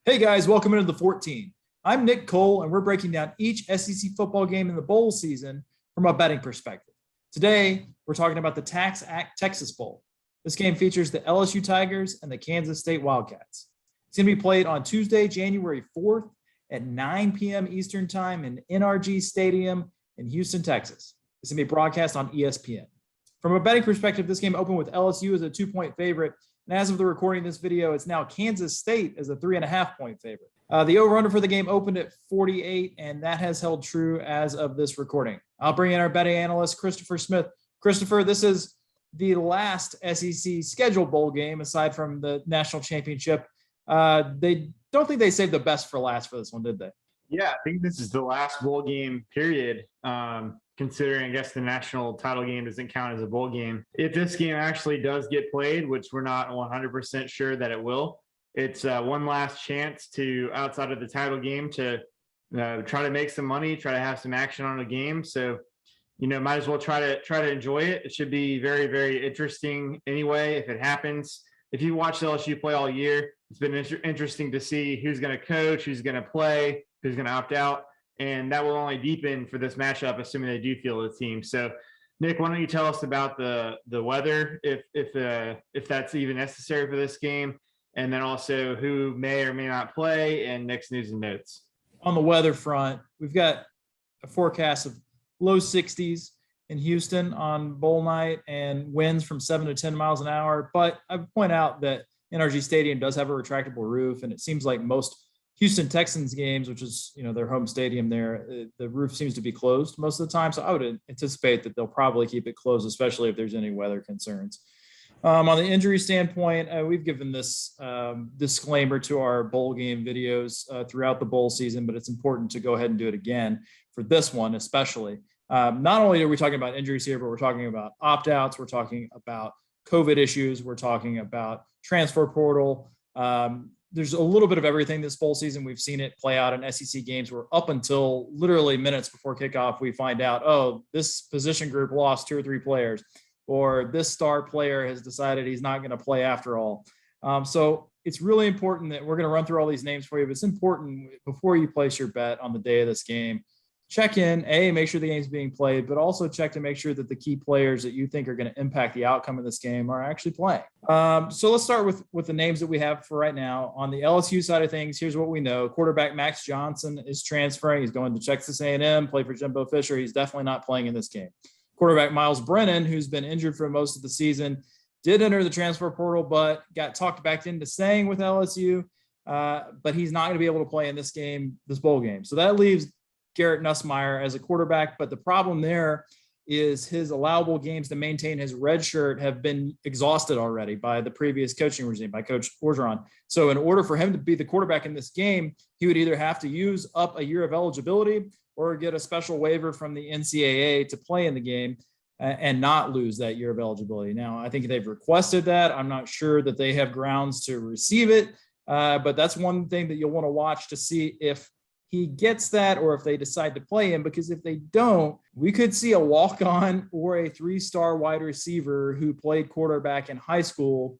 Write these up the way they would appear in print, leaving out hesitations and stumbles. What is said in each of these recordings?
Hey guys, welcome into the 14. I'm Nick Cole, and we're breaking down each SEC football game in the bowl season from a betting perspective. Today, we're talking about the Tax Act Texas Bowl. This game features the LSU Tigers and the Kansas State Wildcats. It's going to be played on Tuesday, January 4th at 9 p.m. Eastern Time in NRG Stadium in Houston, Texas. It's going to be broadcast on ESPN. From a betting perspective, this game opened with LSU as a 2-point favorite. And as of the recording of this video, it's now Kansas State as a 3.5-point favorite. The over-under for the game opened at 48, and that has held true as of this recording. I'll bring in our betting analyst, Christopher Smith. Christopher, this is the last SEC scheduled bowl game aside from the national championship. They don't think they saved the best for last for this one, did they? Yeah, I think this is the last bowl game, period. Considering, I guess, the national title game doesn't count as a bowl game. If this game actually does get played, which we're not 100% sure that it will, it's one last chance to, outside of the title game, to try to make some money, try to have some action on a game. So, might as well try to enjoy it. It should be very, very interesting anyway if it happens. If you watch LSU play all year, it's been interesting to see who's going to coach, who's going to play, who's going to opt out. And that will only deepen for this matchup, assuming they do field the team. So, Nick, why don't you tell us about the weather, if that's even necessary for this game, and then also who may or may not play, and Nick's news and notes. On the weather front, we've got a forecast of low 60s in Houston on bowl night and winds from 7 to 10 miles an hour. But I would point out that NRG Stadium does have a retractable roof, and it seems like most Houston Texans games, which is, their home stadium there, the roof seems to be closed most of the time. So I would anticipate that they'll probably keep it closed, especially if there's any weather concerns. On the injury standpoint, we've given this disclaimer to our bowl game videos throughout the bowl season, but it's important to go ahead and do it again for this one, especially. Not only are we talking about injuries here, but we're talking about opt-outs. We're talking about COVID issues. We're talking about transfer portal. There's a little bit of everything this bowl season. We've seen it play out in SEC games where up until literally minutes before kickoff, we find out, oh, this position group lost 2 or 3 players, or this star player has decided he's not going to play after all. So it's really important that we're going to run through all these names for you, but it's important before you place your bet on the day of this game, check in, make sure the game's being played, but also check to make sure that the key players that you think are going to impact the outcome of this game are actually playing. So let's start with the names that we have for right now. On the LSU side of things, here's what we know. Quarterback Max Johnson is transferring. He's going to Texas A&M, play for Jimbo Fisher. He's definitely not playing in this game. Quarterback Miles Brennan, who's been injured for most of the season, did enter the transfer portal, but got talked back into staying with LSU. But he's not going to be able to play in this game, this bowl game. So that leaves Garrett Nussmeier as a quarterback, but the problem there is his allowable games to maintain his red shirt have been exhausted already by the previous coaching regime, by Coach Orgeron. So in order for him to be the quarterback in this game, he would either have to use up a year of eligibility or get a special waiver from the NCAA to play in the game and not lose that year of eligibility. Now, I think they've requested that. I'm not sure that they have grounds to receive it, but that's one thing that you'll want to watch to see if he gets that or if they decide to play him, because if they don't, we could see a walk-on or a 3-star wide receiver who played quarterback in high school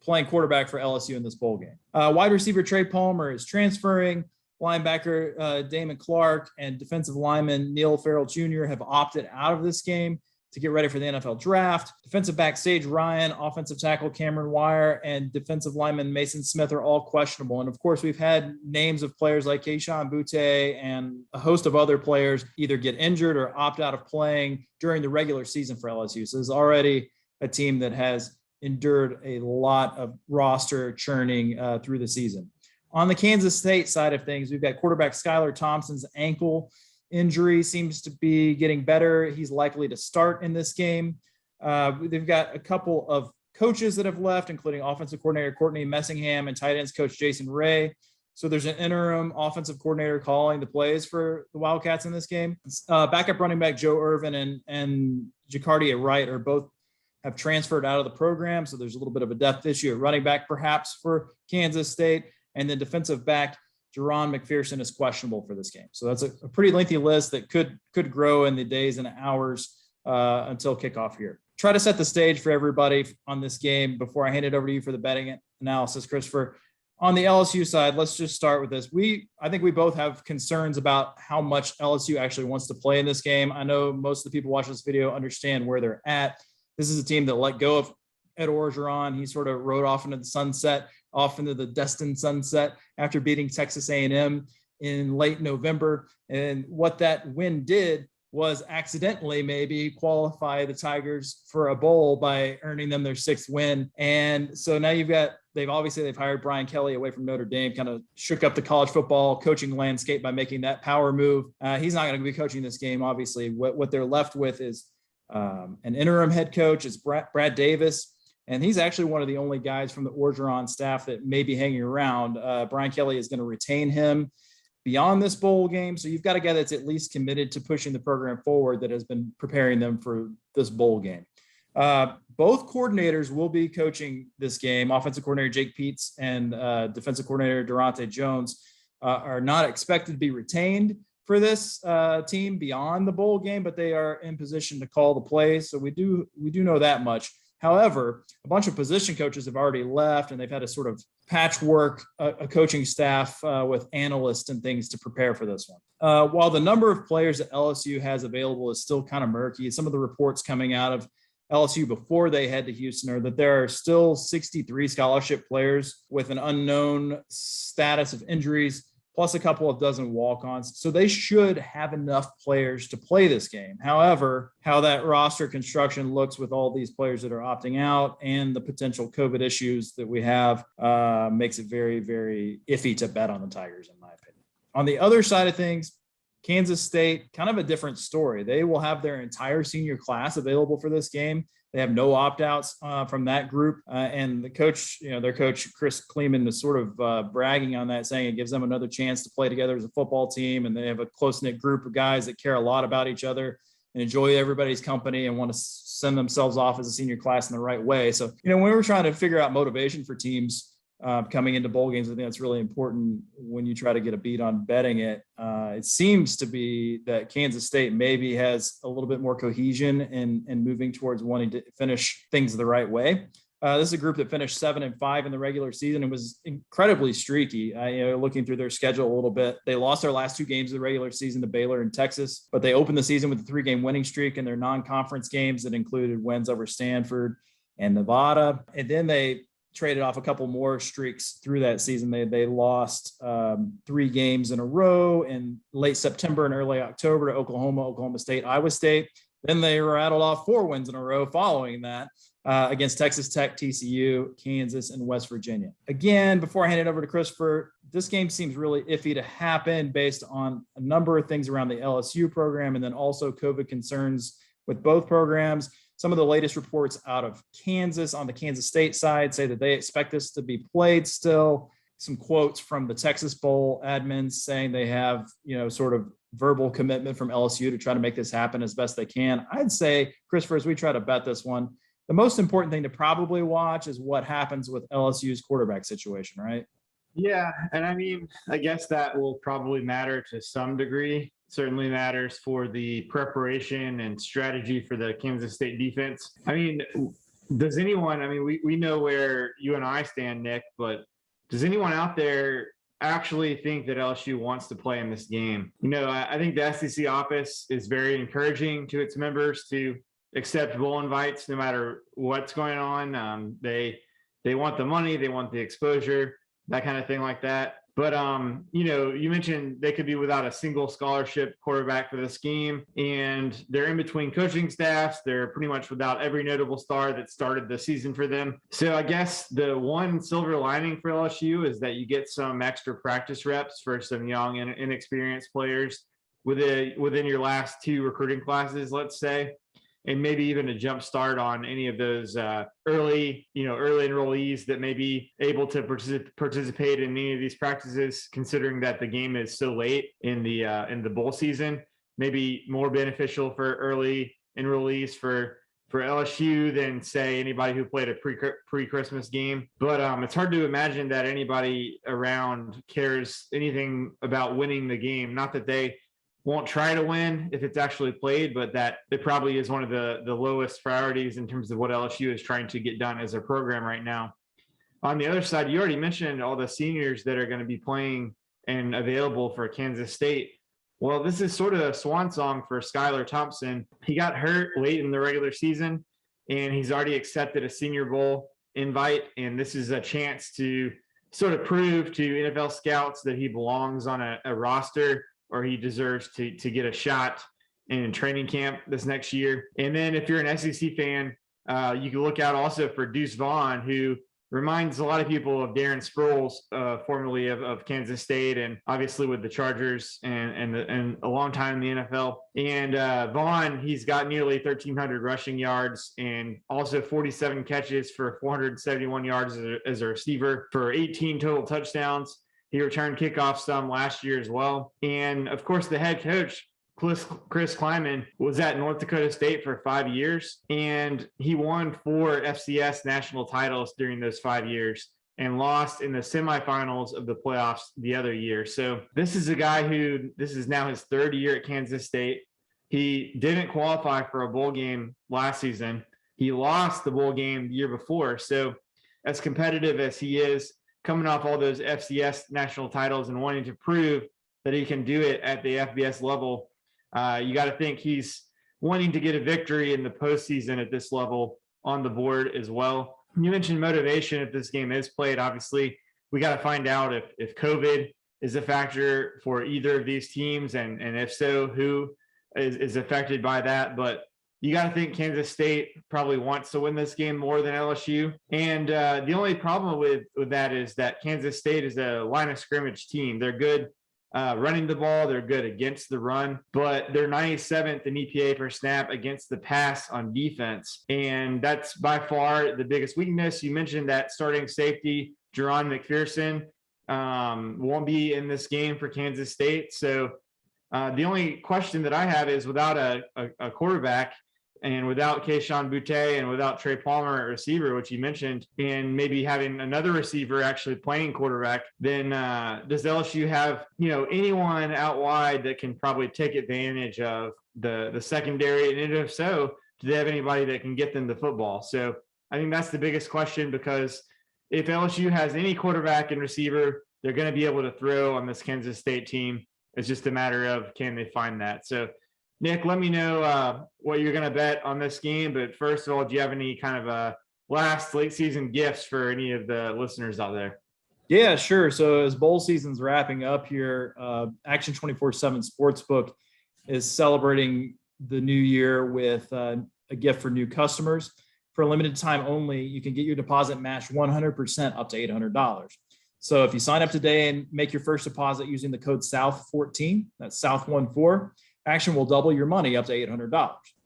playing quarterback for LSU in this bowl game. Wide receiver Trey Palmer is transferring. Linebacker Damon Clark and defensive lineman Neil Farrell Jr. have opted out of this game to get ready for the NFL draft. Defensive back Sage Ryan, offensive tackle Cameron Wire, and defensive lineman Mason Smith are all questionable. And of course, we've had names of players like Keyshawn Butte and a host of other players either get injured or opt out of playing during the regular season for LSU. So there's already a team that has endured a lot of roster churning through the season. On the Kansas State side of things, we've got quarterback Skylar Thompson's ankle injury seems to be getting better. He's likely to start in this game. They've got a couple of coaches that have left, including offensive coordinator Courtney Messingham and tight ends coach Jason Ray. So there's an interim offensive coordinator calling the plays for the Wildcats in this game. Backup running back Joe Irvin and Jacardia Wright are both have transferred out of the program. So there's a little bit of a depth issue at running back perhaps for Kansas State. And then defensive back Jerron McPherson is questionable for this game. So that's a pretty lengthy list that could grow in the days and hours until kickoff here. Try to set the stage for everybody on this game before I hand it over to you for the betting analysis, Christopher. On the LSU side, let's just start with this. I think we both have concerns about how much LSU actually wants to play in this game. I know most of the people watching this video understand where they're at. This is a team that let go of Ed Orgeron. He sort of rode off into the sunset, off into the destined sunset after beating Texas A&M in late November. And what that win did was accidentally maybe qualify the Tigers for a bowl by earning them their 6th win. And so now they've hired Brian Kelly away from Notre Dame, kind of shook up the college football coaching landscape by making that power move. He's not going to be coaching this game. Obviously, what they're left with is an interim head coach. It's Brad Davis. And he's actually one of the only guys from the Orgeron staff that may be hanging around. Brian Kelly is going to retain him beyond this bowl game. So you've got a guy that's at least committed to pushing the program forward that has been preparing them for this bowl game. Both coordinators will be coaching this game. Offensive coordinator Jake Peets and defensive coordinator Durante Jones are not expected to be retained for this team beyond the bowl game, but they are in position to call the plays. So we do know that much. However, a bunch of position coaches have already left, and they've had to sort of patchwork a coaching staff with analysts and things to prepare for this one. While the number of players that LSU has available is still kind of murky, some of the reports coming out of LSU before they head to Houston are that there are still 63 scholarship players with an unknown status of injuries, plus a couple of dozen walk-ons. So they should have enough players to play this game. However, how that roster construction looks with all these players that are opting out and the potential COVID issues that we have makes it very, very iffy to bet on the Tigers, in my opinion. On the other side of things, Kansas State, kind of a different story. They will have their entire senior class available for this game. They have no opt-outs from that group. And the coach, their coach, Chris Kleeman, is sort of bragging on that, saying it gives them another chance to play together as a football team. And they have a close-knit group of guys that care a lot about each other and enjoy everybody's company and want to send themselves off as a senior class in the right way. So, when we were trying to figure out motivation for teams coming into bowl games, I think that's really important when you try to get a beat on betting it. It seems to be that Kansas State maybe has a little bit more cohesion and moving towards wanting to finish things the right way. This is a group that finished 7-5 in the regular season and was incredibly streaky. Looking through their schedule a little bit, they lost their last 2 games of the regular season to Baylor and Texas, but they opened the season with a 3-game winning streak in their non-conference games that included wins over Stanford and Nevada. And then they traded off a couple more streaks through that season. They lost 3 games in a row in late September and early October to Oklahoma State, Iowa State. Then they rattled off 4 wins in a row following that against Texas Tech, TCU, Kansas, and West Virginia. Again, before I hand it over to Christopher, this game seems really iffy to happen based on a number of things around the LSU program and then also COVID concerns with both programs. Some of the latest reports out of Kansas on the Kansas State side say that they expect this to be played still. Some quotes from the Texas Bowl admins saying they have, sort of verbal commitment from LSU to try to make this happen as best they can. I'd say, Christopher, as we try to bet this one, the most important thing to probably watch is what happens with LSU's quarterback situation, right? Yeah. And I guess that will probably matter to some degree. Certainly matters for the preparation and strategy for the Kansas State defense. Does anyone, we know where you and I stand, Nick, but does anyone out there actually think that LSU wants to play in this game? I think the SEC office is very encouraging to its members to accept bowl invites no matter what's going on. They want the money, they want the exposure, that kind of thing like that. But, you mentioned they could be without a single scholarship quarterback for this game, and they're in between coaching staffs. They're pretty much without every notable star that started the season for them. So I guess the one silver lining for LSU is that you get some extra practice reps for some young and inexperienced players within your last 2 recruiting classes, let's say. And maybe even a jump start on any of those early enrollees that may be able to participate in any of these practices, considering that the game is so late in the bowl season. Maybe more beneficial for early enrollees for LSU than, say, anybody who played a pre-Christmas game. But it's hard to imagine that anybody around cares anything about winning the game. Not that they won't try to win if it's actually played, but that it probably is one of the lowest priorities in terms of what LSU is trying to get done as a program right now. on the other side, you already mentioned all the seniors that are going to be playing and available for Kansas State. Well, this is sort of a swan song for Skylar Thompson. He got hurt late in the regular season, and he's already accepted a Senior Bowl invite. And this is a chance to sort of prove to NFL scouts that he belongs on a roster, or he deserves to get a shot in training camp this next year. And then if you're an SEC fan, you can look out also for Deuce Vaughn, who reminds a lot of people of Darren Sproles, formerly of Kansas State, and obviously with the Chargers and a long time in the NFL. And Vaughn, he's got nearly 1,300 rushing yards and also 47 catches for 471 yards as a receiver for 18 total touchdowns. He returned kickoffs some last year as well. And of course, the head coach, Chris Kleiman, was at North Dakota State for 5 years, and he won 4 FCS national titles during those 5 years and lost in the semifinals of the playoffs the other year. So this is a guy who, this is now his 3rd year at Kansas State. He didn't qualify for a bowl game last season. He lost the bowl game the year before. So as competitive as he is, coming off all those FCS national titles and wanting to prove that he can do it at the FBS level, you got to think he's wanting to get a victory in the postseason at this level on the board as well. You mentioned motivation if this game is played. Obviously, we got to find out if COVID is a factor for either of these teams, and if so, who is affected by that. But you got to think Kansas State probably wants to win this game more than LSU. And the only problem with that is that Kansas State is a line of scrimmage team. They're good running the ball, they're good against the run, but they're 97th in EPA per snap against the pass on defense. And that's by far the biggest weakness. You mentioned that starting safety, Jerron McPherson, won't be in this game for Kansas State. So the only question that I have is, without a quarterback, and without Keyshawn Butte and without Trey Palmer at receiver, which you mentioned, and maybe having another receiver actually playing quarterback, then does LSU have, anyone out wide that can probably take advantage of the secondary? And if so, do they have anybody that can get them the football? So I think that's the biggest question, because if LSU has any quarterback and receiver, they're going to be able to throw on this Kansas State team. It's just a matter of, can they find that? So Nick, let me know what you're going to bet on this game. But first of all, do you have any kind of last late season gifts for any of the listeners out there? Yeah, sure. So as bowl season's wrapping up here, Action 24/7 Sportsbook is celebrating the new year with a gift for new customers. For a limited time only, you can get your deposit matched 100% up to $800. So if you sign up today and make your first deposit using the code SOUTH14, that's SOUTH14, Action will double your money up to $800.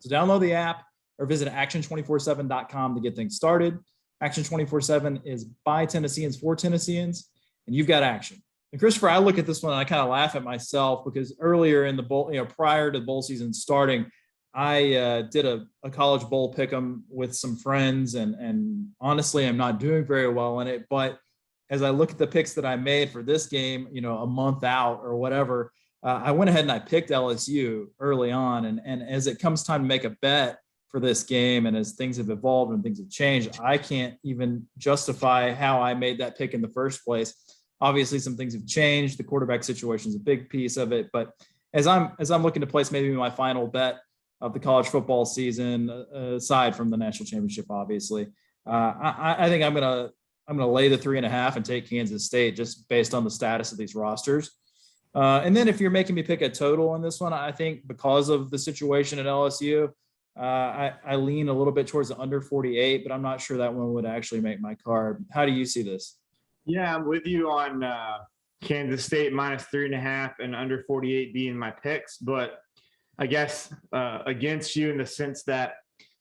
So download the app or visit action247.com to get things started. Action 24/7 is by Tennesseans for Tennesseans, and you've got Action. And Christopher, I look at this one and I kind of laugh at myself, because earlier in the bowl, prior to the bowl season starting, I did a college bowl pick'em with some friends, and honestly, I'm not doing very well in it. But as I look at the picks that I made for this game, a month out or whatever, I went ahead and I picked LSU early on. And as it comes time to make a bet for this game, and as things have evolved and things have changed, I can't even justify how I made that pick in the first place. Obviously, some things have changed. The quarterback situation is a big piece of it. But as I'm looking to place maybe my final bet of the college football season, aside from the national championship, obviously, I think I'm gonna lay the 3.5 and take Kansas State, just based on the status of these rosters. And then if you're making me pick a total on this one, I think because of the situation at LSU, I lean a little bit towards the under 48, but I'm not sure that one would actually make my card. How do you see this? Yeah, I'm with you on Kansas State minus 3.5 and under 48 being my picks, but I guess against you in the sense that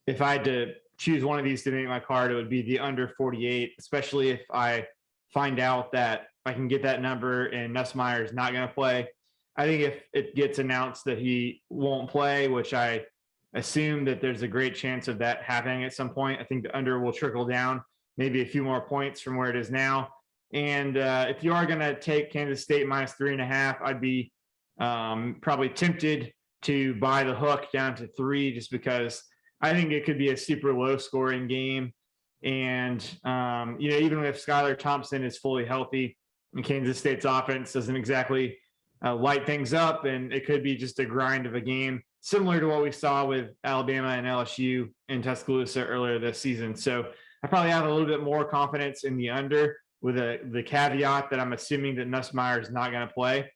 if I had to choose one of these to make my card, it would be the under 48, especially if I find out that I can get that number and Nussmeier is not going to play. I think if it gets announced that he won't play, which I assume that there's a great chance of that happening at some point, I think the under will trickle down maybe a few more points from where it is now. And if you are going to take Kansas State minus 3.5, I'd be probably tempted to buy the hook down to 3, just because I think it could be a super low scoring game. And, even if Skylar Thompson is fully healthy, and Kansas State's offense doesn't exactly light things up, and it could be just a grind of a game, similar to what we saw with Alabama and LSU in Tuscaloosa earlier this season. So I probably have a little bit more confidence in the under, with the caveat that I'm assuming that Nussmeier is not going to play.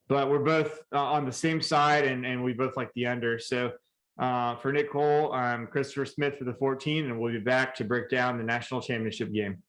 But we're both on the same side, and we both like the under. So for Nick Cole, I'm Christopher Smith for the 14, and we'll be back to break down the national championship game.